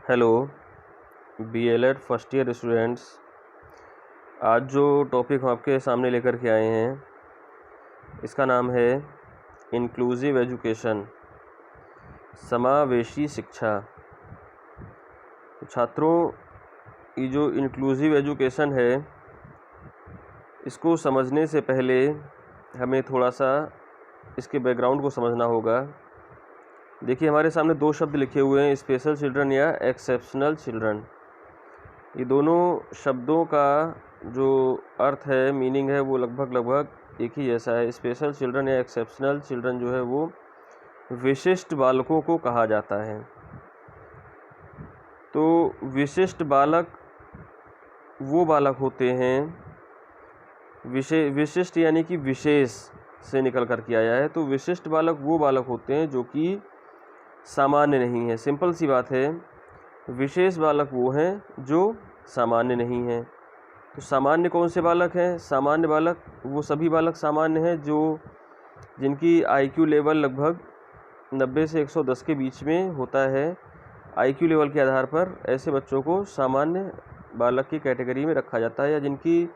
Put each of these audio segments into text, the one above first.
Hello B.El.Ed first year students. आज जो topic हम आपके सामने लेकर के आए हैं इसका नाम है इंक्लूसिव एजुकेशन, समावेशी शिक्षा। तो छात्रों, ये जो इंक्लूसिव एजुकेशन है इसको समझने से पहले हमें थोड़ा सा इसके बैकग्राउंड को समझना होगा। देखिए, हमारे सामने दो शब्द लिखे हुए हैं, स्पेशल चिल्ड्रन या एक्सेप्शनल चिल्ड्रन। ये दोनों शब्दों का जो अर्थ है, मीनिंग है, वो लगभग एक ही जैसा है। स्पेशल चिल्ड्रन या एक्सेप्शनल चिल्ड्रन जो है वो विशिष्ट बालकों को कहा जाता है। तो विशिष्ट बालक वो बालक होते हैं, विशिष्ट यानी कि विशेष से निकल कर के आया है। तो विशिष्ट बालक वो बालक होते हैं जो कि सामान्य नहीं है। सिंपल सी बात है, विशेष बालक वो हैं जो सामान्य नहीं हैं। तो सामान्य कौन से बालक हैं? सामान्य बालक वो सभी बालक सामान्य हैं जिनकी आईक्यू लेवल लगभग 90 से 110 के बीच में होता है। आईक्यू लेवल के आधार पर ऐसे बच्चों को सामान्य बालक की कैटेगरी में रखा जाता है, या जिनकी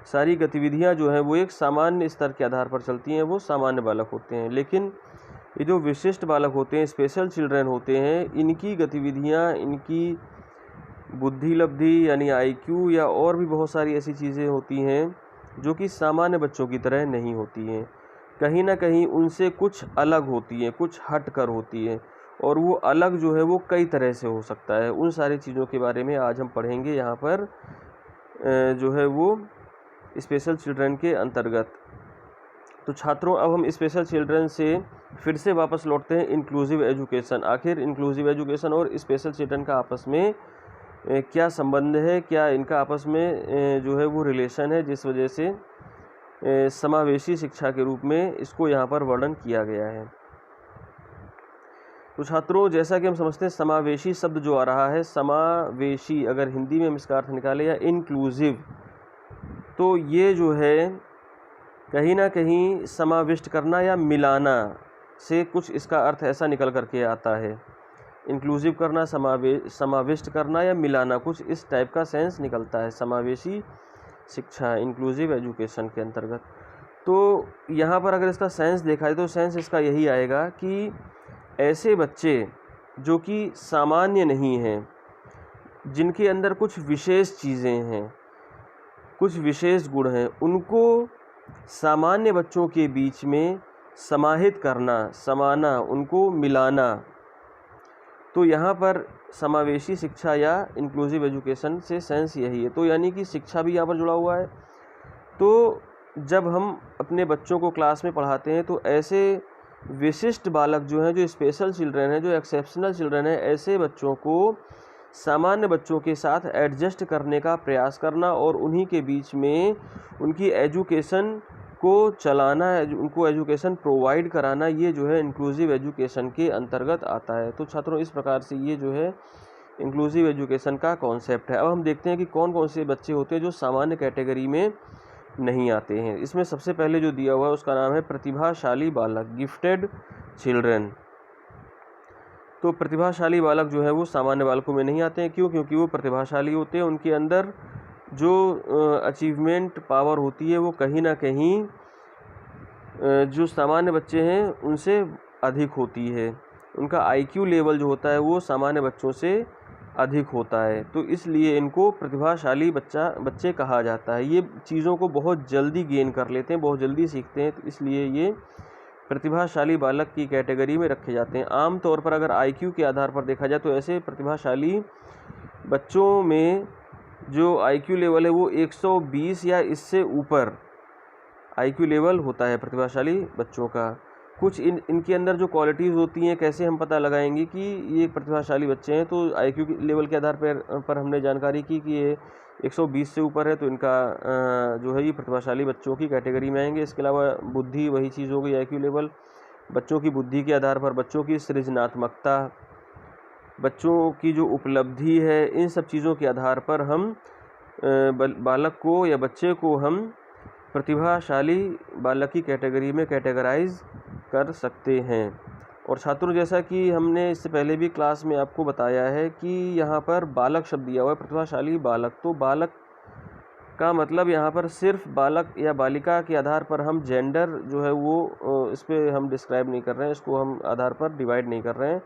सारी गतिविधियां जो हैं वो एक सामान्य स्तर के आधार पर चलती हैं, वो सामान्य बालक होते हैं। लेकिन ये जो विशिष्ट बालक होते हैं, स्पेशल चिल्ड्रन होते हैं, इनकी गतिविधियां, इनकी बुद्धि लब्धि यानी आईक्यू या और भी बहुत सारी ऐसी चीज़ें होती हैं जो कि सामान्य बच्चों की तरह नहीं होती हैं। कहीं ना कहीं उनसे कुछ अलग होती हैं, कुछ हट कर होती हैं, और वो अलग जो है वो कई तरह से हो सकता है। उन सारी चीज़ों के बारे में आज हम पढ़ेंगे यहाँ पर जो है वो स्पेशल चिल्ड्रन के अंतर्गत। तो छात्रों, अब हम स्पेशल चिल्ड्रन से फिर से वापस लौटते हैं इंक्लूसिव एजुकेशन। आखिर इंक्लूसिव एजुकेशन और स्पेशल चिल्ड्रन का आपस में क्या संबंध है, क्या इनका आपस में जो है वो रिलेशन है, जिस वजह से समावेशी शिक्षा के रूप में इसको यहाँ पर वर्णन किया गया है। तो छात्रों, जैसा कि हम समझते हैं, समावेशी शब्द जो आ रहा है, समावेशी अगर हिंदी में हम इसका अर्थ निकालें, या इंक्लूसिव, तो ये जो है कहीं ना कहीं समाविष्ट करना या मिलाना से कुछ इसका अर्थ ऐसा निकल करके आता है। इंक्लूसिव करना, समाविष्ट करना या मिलाना, कुछ इस टाइप का सेंस निकलता है समावेशी शिक्षा, इंक्लूसिव एजुकेशन के अंतर्गत। तो यहाँ पर अगर इसका सेंस देखा जाए तो सेंस इसका यही आएगा कि ऐसे बच्चे जो कि सामान्य नहीं हैं, जिनके अंदर कुछ विशेष चीज़ें हैं, कुछ विशेष गुण हैं, उनको सामान्य बच्चों के बीच में समाहित करना, समाना, उनको मिलाना। तो यहाँ पर समावेशी शिक्षा या इंक्लूसिव एजुकेशन से सेंस यही है। तो यानी कि शिक्षा भी यहाँ पर जुड़ा हुआ है। तो जब हम अपने बच्चों को क्लास में पढ़ाते हैं तो ऐसे विशिष्ट बालक जो हैं, जो स्पेशल चिल्ड्रन हैं, जो एक्सेप्शनल चिल्ड्रन हैं, ऐसे बच्चों को सामान्य बच्चों के साथ एडजस्ट करने का प्रयास करना और उन्हीं के बीच में उनकी एजुकेशन को चलाना, उनको एजुकेशन प्रोवाइड कराना, ये जो है इंक्लूसिव एजुकेशन के अंतर्गत आता है। तो छात्रों, इस प्रकार से ये जो है इंक्लूसिव एजुकेशन का कॉन्सेप्ट है। अब हम देखते हैं कि कौन कौन से बच्चे होते हैं जो सामान्य कैटेगरी में नहीं आते हैं। इसमें सबसे पहले जो दिया हुआ है उसका नाम है प्रतिभाशाली बालक, गिफ्टेड चिल्ड्रन। तो प्रतिभाशाली बालक जो है वो सामान्य बालकों में नहीं आते हैं। क्यों? क्योंकि वो प्रतिभाशाली होते हैं, उनके अंदर जो अचीवमेंट पावर होती है वो कहीं ना कहीं जो सामान्य बच्चे हैं उनसे अधिक होती है। उनका आईक्यू लेवल जो होता है वो सामान्य बच्चों से अधिक होता है। तो इसलिए इनको प्रतिभाशाली बच्चे कहा जाता है। ये चीज़ों को बहुत जल्दी गेन कर लेते हैं, बहुत जल्दी सीखते हैं, तो इसलिए ये प्रतिभाशाली बालक की कैटेगरी में रखे जाते हैं। आम तौर पर अगर आईक्यू के आधार पर देखा जाए तो ऐसे प्रतिभाशाली बच्चों में जो आईक्यू लेवल है वो 120 या इससे ऊपर आईक्यू लेवल होता है प्रतिभाशाली बच्चों का। कुछ इनके अंदर जो क्वालिटीज़ होती हैं, कैसे हम पता लगाएंगे कि ये प्रतिभाशाली बच्चे हैं? तो आईक्यू लेवल के आधार पर हमने जानकारी की कि ये 120 से ऊपर है, तो इनका जो है ये प्रतिभाशाली बच्चों की कैटेगरी में आएंगे। इसके अलावा बुद्धि, वही चीज़ हो गई आईक्यू लेवल। बच्चों की बुद्धि के आधार पर, बच्चों की सृजनात्मकता, बच्चों की जो उपलब्धि है, इन सब चीज़ों के आधार पर हम बालक को या बच्चे को हम प्रतिभाशाली बालक की कैटेगरी में कैटेगराइज कर सकते हैं। और छात्रों, जैसा कि हमने इससे पहले भी क्लास में आपको बताया है कि यहाँ पर बालक शब्द दिया हुआ है, प्रतिभाशाली बालक। तो बालक का मतलब यहाँ पर सिर्फ बालक या बालिका के आधार पर हम जेंडर जो है वो इस पर हम डिस्क्राइब नहीं कर रहे हैं, इसको हम आधार पर डिवाइड नहीं कर रहे हैं।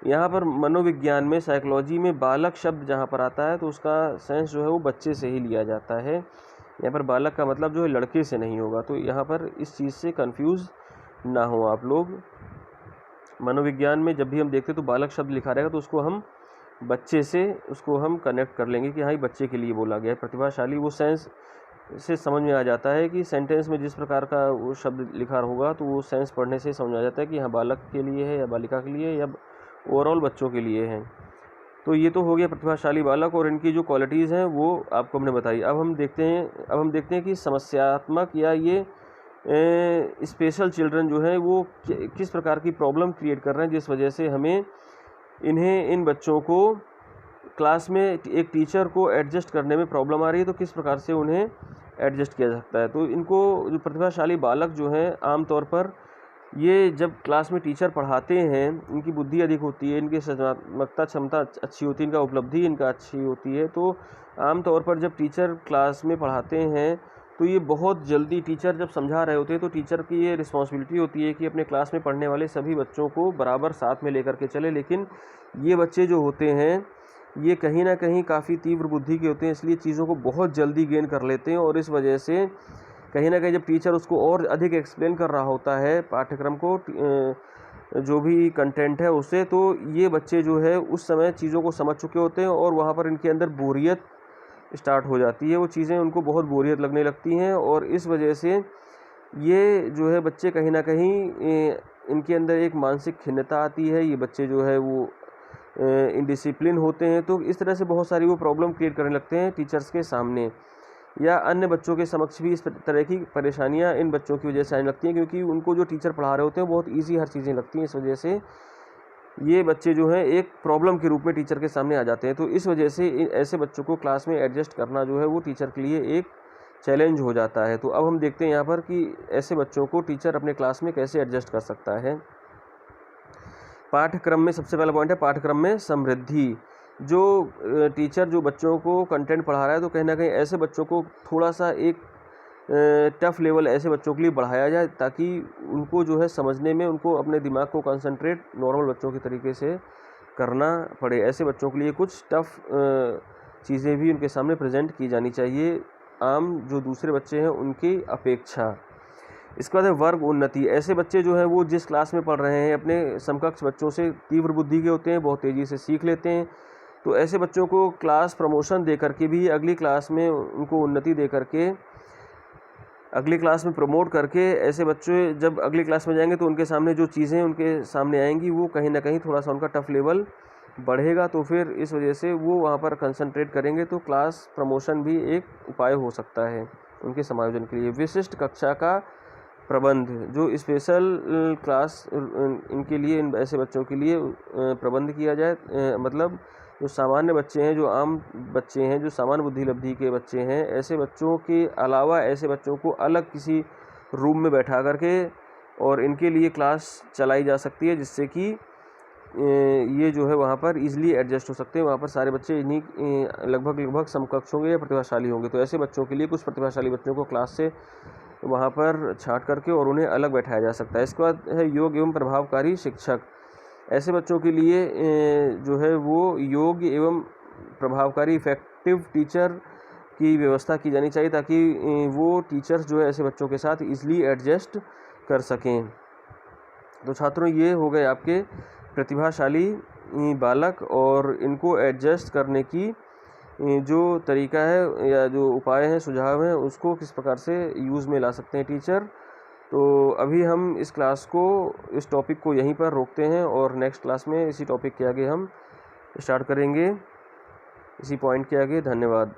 यहाँ पर मनोविज्ञान में, साइकोलॉजी में बालक शब्द जहाँ पर आता है तो उसका सेंस जो है वो बच्चे से ही लिया जाता है। यहाँ पर बालक का मतलब जो है लड़के से नहीं होगा, तो यहाँ पर इस चीज़ से कंफ्यूज ना हो आप लोग। मनोविज्ञान में जब भी हम देखते तो बालक शब्द लिखा रहेगा तो उसको हम बच्चे से उसको हम कनेक्ट कर लेंगे कि हाँ, बच्चे के लिए बोला गया है। प्रतिभाशाली वो सेंस से समझ में आ जाता है कि सेंटेंस में जिस प्रकार का वो शब्द लिखा होगा तो वो सेंस पढ़ने से समझ आ जाता है कि हाँ, बालक के लिए है या बालिका के लिए या ओवरऑल बच्चों के लिए है। तो ये तो हो गया प्रतिभाशाली बालक, और इनकी जो क्वालिटीज़ हैं वो आपको हमने बताई। अब हम देखते हैं कि समस्यात्मक या ये स्पेशल चिल्ड्रन जो है वो किस प्रकार की प्रॉब्लम क्रिएट कर रहे हैं, जिस वजह से हमें इन बच्चों को क्लास में एक टीचर को एडजस्ट करने में प्रॉब्लम आ रही है, तो किस प्रकार से उन्हें एडजस्ट किया जा सकता है। तो इनको जो प्रतिभाशाली बालक जो हैं आमतौर पर ये जब क्लास में टीचर पढ़ाते हैं, इनकी बुद्धि अधिक होती है, इनकी सृजनात्मकता क्षमता अच्छी होती है, इनका उपलब्धि इनका अच्छी होती है। तो आमतौर पर जब टीचर क्लास में पढ़ाते हैं तो ये बहुत जल्दी, टीचर जब समझा रहे होते हैं तो टीचर की ये रिस्पॉन्सिबिलिटी होती है कि अपने क्लास में पढ़ने वाले सभी बच्चों को बराबर साथ में लेकर के चले। लेकिन ये बच्चे जो होते हैं ये कहीं ना कहीं काफ़ी तीव्र बुद्धि के होते हैं, इसलिए चीज़ों को बहुत जल्दी गेन कर लेते हैं, और इस वजह से कहीं ना कहीं जब टीचर उसको और अधिक एक्सप्लेन कर रहा होता है पाठ्यक्रम को, जो भी कंटेंट है उससे, तो ये बच्चे जो है उस समय चीज़ों को समझ चुके होते हैं और वहाँ पर इनके अंदर बोरियत स्टार्ट हो जाती है। वो चीज़ें उनको बहुत बोरियत लगने लगती हैं, और इस वजह से ये जो है बच्चे कहीं ना कहीं इनके अंदर एक मानसिक खिन्नता आती है। ये बच्चे जो है वो इनडिसिप्लिन होते हैं, तो इस तरह से बहुत सारी वो प्रॉब्लम क्रिएट करने लगते हैं टीचर्स के सामने, या अन्य बच्चों के समक्ष भी इस तरह की परेशानियां इन बच्चों की वजह से आने लगती हैं, क्योंकि उनको जो टीचर पढ़ा रहे होते हैं बहुत ईजी हर चीज़ें लगती हैं। इस वजह से ये बच्चे जो हैं एक प्रॉब्लम के रूप में टीचर के सामने आ जाते हैं। तो इस वजह से ऐसे बच्चों को क्लास में एडजस्ट करना जो है वो टीचर के लिए एक चैलेंज हो जाता है। तो अब हम देखते हैं यहाँ पर कि ऐसे बच्चों को टीचर अपने क्लास में कैसे एडजस्ट कर सकता है। पाठ्यक्रम में सबसे पहला पॉइंट है पाठ्यक्रम में समृद्धि। जो टीचर जो बच्चों को कंटेंट पढ़ा रहा है तो कहीं ना कहीं ऐसे बच्चों को थोड़ा सा एक टफ़ लेवल ऐसे बच्चों के लिए बढ़ाया जाए, ताकि उनको जो है समझने में उनको अपने दिमाग को कंसंट्रेट नॉर्मल बच्चों के तरीके से करना पड़े। ऐसे बच्चों के लिए कुछ टफ़ चीज़ें भी उनके सामने प्रेजेंट की जानी चाहिए, आम जो दूसरे बच्चे हैं उनकी अपेक्षा। इसके बाद है वर्ग उन्नति। ऐसे बच्चे जो हैं वो जिस क्लास में पढ़ रहे हैं अपने समकक्ष बच्चों से तीव्र बुद्धि के होते हैं, बहुत तेज़ी से सीख लेते हैं। तो ऐसे बच्चों को क्लास प्रमोशन दे करके भी अगली क्लास में उनको उन्नति दे करके अगली क्लास में प्रमोट करके ऐसे बच्चे जब अगली क्लास में जाएंगे तो उनके सामने जो चीज़ें उनके सामने आएंगी वो कहीं ना कहीं थोड़ा सा उनका टफ लेवल बढ़ेगा। तो फिर इस वजह से वो वहाँ पर कंसंट्रेट करेंगे, तो क्लास प्रमोशन भी एक उपाय हो सकता है उनके समायोजन के लिए। विशिष्ट कक्षा का प्रबंध, जो स्पेशल क्लास इनके लिए, इन ऐसे बच्चों के लिए प्रबंध किया जाए, मतलब जो सामान्य बच्चे हैं, जो आम बच्चे हैं, जो सामान्य बुद्धि लब्धि के बच्चे हैं, ऐसे बच्चों के अलावा ऐसे बच्चों को अलग किसी रूम में बैठा करके और इनके लिए क्लास चलाई जा सकती है, जिससे कि ये जो है वहाँ पर ईजिली एडजस्ट हो सकते हैं। वहाँ पर सारे बच्चे इन्हीं लगभग समकक्ष होंगे या प्रतिभाशाली होंगे। तो ऐसे बच्चों के लिए कुछ प्रतिभाशाली बच्चों को क्लास से वहाँ पर छांट करके और उन्हें अलग बैठाया जा सकता है। इसके बाद है योग्य एवं प्रभावकारी शिक्षक। ऐसे बच्चों के लिए जो है वो योग्य एवं प्रभावकारी इफ़ेक्टिव टीचर की व्यवस्था की जानी चाहिए, ताकि वो टीचर्स जो है ऐसे बच्चों के साथ ईजिली एडजस्ट कर सकें। तो छात्रों, ये हो गए आपके प्रतिभाशाली बालक, और इनको एडजस्ट करने की जो तरीका है या जो उपाय हैं, सुझाव हैं, उसको किस प्रकार से यूज़ में ला सकते हैं टीचर। तो अभी हम इस क्लास को, इस टॉपिक को यहीं पर रोकते हैं, और नेक्स्ट क्लास में इसी टॉपिक के आगे हम स्टार्ट करेंगे, इसी पॉइंट के आगे। धन्यवाद।